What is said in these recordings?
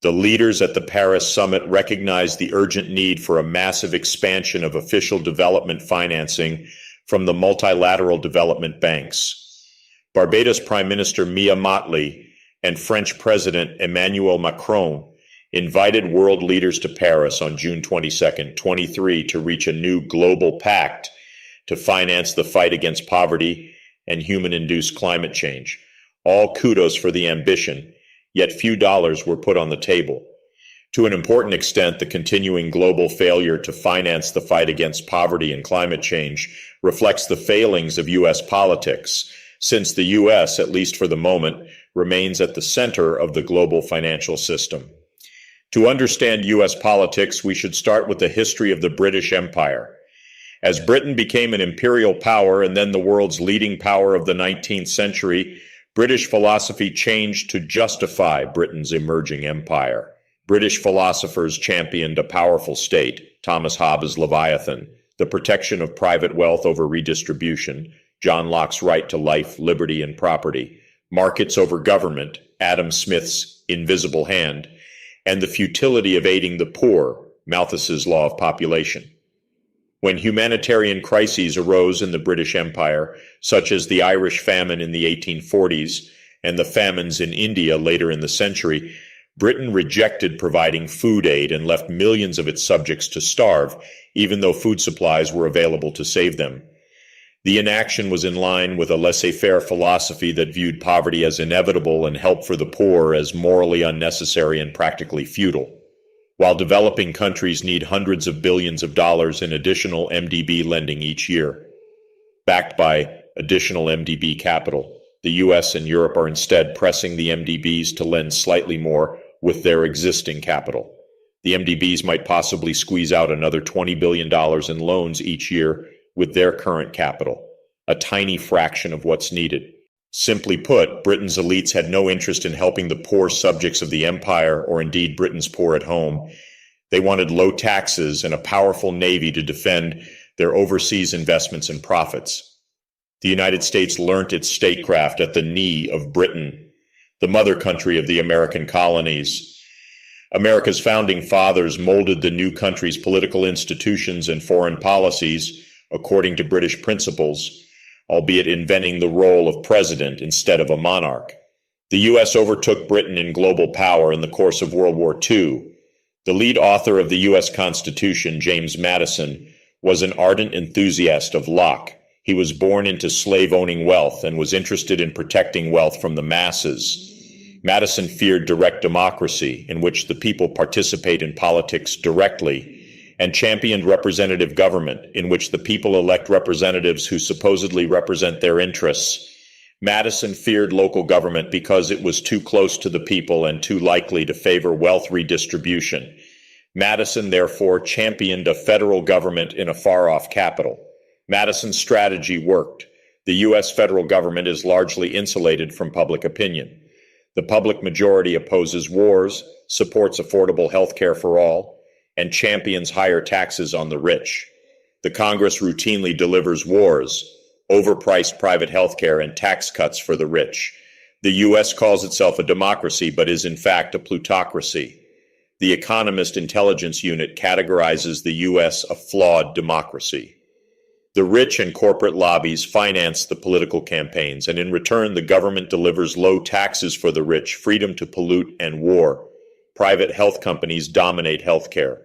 The leaders at the Paris summit recognized the urgent need for a massive expansion of official development financing from the multilateral development banks. Barbados Prime Minister Mia Mottley and French President Emmanuel Macron invited world leaders to Paris on June 22, 23 to reach a new global pact to finance the fight against poverty and human-induced climate change. All kudos for the ambition, yet few dollars were put on the table. To an important extent, the continuing global failure to finance the fight against poverty and climate change reflects the failings of U.S. politics, since the U.S., at least for the moment, remains at the center of the global financial system. To understand U.S. politics, we should start with the history of the British Empire. As Britain became an imperial power and then the world's leading power of the 19th century, British philosophy changed to justify Britain's emerging empire. British philosophers championed a powerful state, Thomas Hobbes' Leviathan, the protection of private wealth over redistribution, John Locke's right to life, liberty, and property, markets over government, Adam Smith's invisible hand, and the futility of aiding the poor, Malthus's law of population. When humanitarian crises arose in the British Empire, such as the Irish famine in the 1840s and the famines in India later in the century, Britain rejected providing food aid and left millions of its subjects to starve, even though food supplies were available to save them. The inaction was in line with a laissez-faire philosophy that viewed poverty as inevitable and help for the poor as morally unnecessary and practically futile. While developing countries need hundreds of billions of dollars in additional MDB lending each year, backed by additional MDB capital, the US and Europe are instead pressing the MDBs to lend slightly more with their existing capital. The MDBs might possibly squeeze out another $20 billion in loans each year with their current capital, a tiny fraction of what's needed. Simply put, Britain's elites had no interest in helping the poor subjects of the empire, or indeed Britain's poor at home. They wanted low taxes and a powerful navy to defend their overseas investments and profits. The United States learnt its statecraft at the knee of Britain, the mother country of the American colonies. America's founding fathers molded the new country's political institutions and foreign policies according to British principles, albeit inventing the role of president instead of a monarch. The U.S. overtook Britain in global power in the course of World War II. The lead author of the U.S. Constitution, James Madison, was an ardent enthusiast of Locke. He was born into slave-owning wealth and was interested in protecting wealth from the masses. Madison feared direct democracy, in which the people participate in politics directly, and championed representative government, in which the people elect representatives who supposedly represent their interests. Madison feared local government because it was too close to the people and too likely to favor wealth redistribution. Madison, therefore, championed a federal government in a far-off capital. Madison's strategy worked. The U.S. federal government is largely insulated from public opinion. The public majority opposes wars, supports affordable health care for all, and champions higher taxes on the rich. The Congress routinely delivers wars, overpriced private health care, and tax cuts for the rich. The U.S. calls itself a democracy, but is in fact a plutocracy. The Economist intelligence unit categorizes the U.S. a flawed democracy. The rich and corporate lobbies finance the political campaigns, and in return the government delivers low taxes for the rich, freedom to pollute, and war. Private health companies dominate healthcare.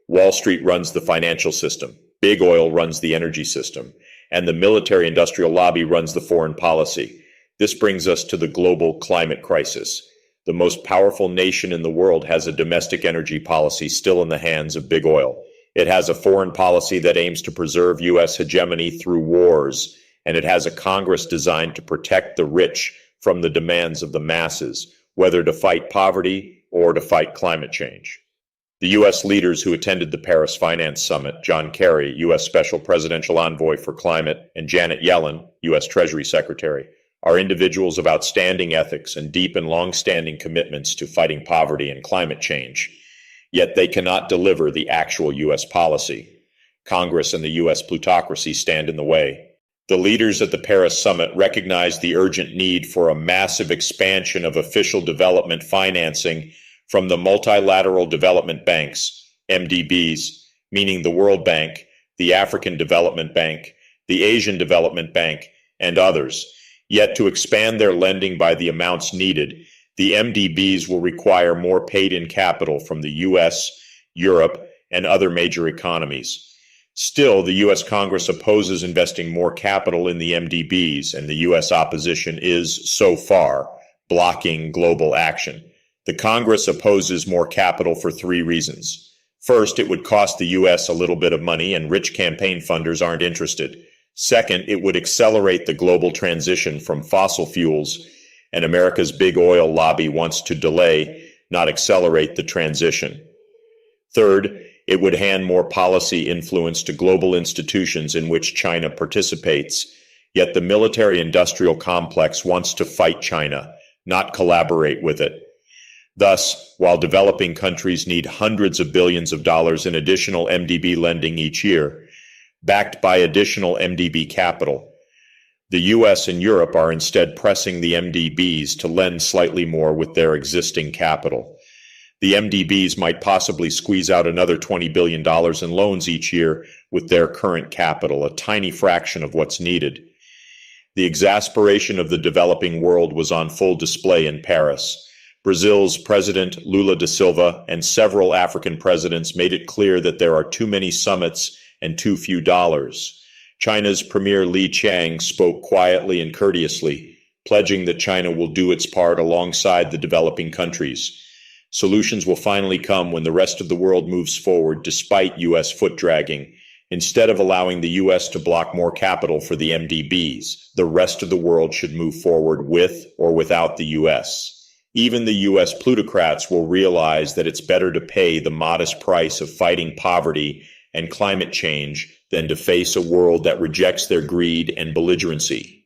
Wall Street runs the financial system. Big oil runs the energy system. And the military-industrial lobby runs the foreign policy. This brings us to the global climate crisis. The most powerful nation in the world has a domestic energy policy still in the hands of big oil. It has a foreign policy that aims to preserve U.S. hegemony through wars, and it has a Congress designed to protect the rich from the demands of the masses, whether to fight poverty or to fight climate change. The U.S. leaders who attended the Paris Finance Summit, John Kerry, U.S. Special Presidential Envoy for Climate, and Janet Yellen, U.S. Treasury Secretary, are individuals of outstanding ethics and deep and long-standing commitments to fighting poverty and climate change. Yet they cannot deliver the actual U.S. policy. Congress and the U.S. plutocracy stand in the way. The leaders at the Paris Summit recognized the urgent need for a massive expansion of official development financing from the multilateral development banks, MDBs, meaning the World Bank, the African Development Bank, the Asian Development Bank, and others. Yet to expand their lending by the amounts needed, the MDBs will require more paid-in capital from the US, Europe, and other major economies. Still, the U.S. Congress opposes investing more capital in the MDBs, and the U.S. opposition is, so far, blocking global action. The Congress opposes more capital for three reasons. First, it would cost the U.S. a little bit of money, and rich campaign funders aren't interested. Second, it would accelerate the global transition from fossil fuels, and America's big oil lobby wants to delay, not accelerate the transition. Third, it would hand more policy influence to global institutions in which China participates, yet the military-industrial complex wants to fight China, not collaborate with it. Thus, while developing countries need hundreds of billions of dollars in additional MDB lending each year, backed by additional MDB capital, the US and Europe are instead pressing the MDBs to lend slightly more with their existing capital. The MDBs might possibly squeeze out another $20 billion in loans each year with their current capital, a tiny fraction of what's needed. The exasperation of the developing world was on full display in Paris. Brazil's President Lula da Silva and several African presidents made it clear that there are too many summits and too few dollars. China's Premier Li Qiang spoke quietly and courteously, pledging that China will do its part alongside the developing countries. Solutions will finally come when the rest of the world moves forward despite U.S. foot-dragging. Instead of allowing the U.S. to block more capital for the MDBs, the rest of the world should move forward with or without the U.S. Even the U.S. plutocrats will realize that it's better to pay the modest price of fighting poverty and climate change than to face a world that rejects their greed and belligerency.